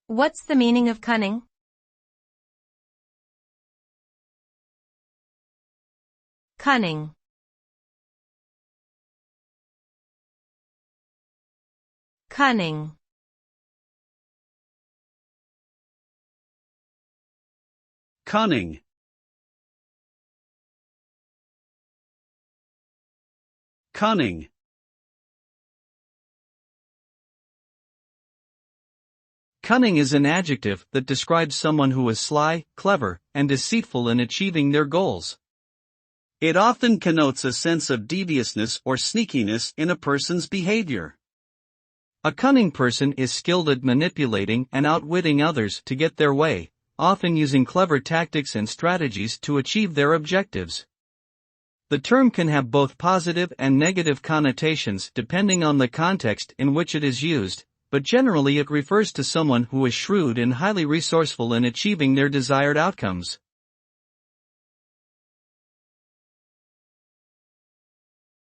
What's the meaning of cunning? Cunning. Cunning. Cunning. Cunning. Cunning is an adjective that describes someone who is sly, clever, and deceitful in achieving their goals. It often connotes a sense of deviousness or sneakiness in a person's behavior. A cunning person is skilled at manipulating and outwitting others to get their way, often using clever tactics and strategies to achieve their objectives. The term can have both positive and negative connotations depending on the context in which it is used, but generally it refers to someone who is shrewd and highly resourceful in achieving their desired outcomes.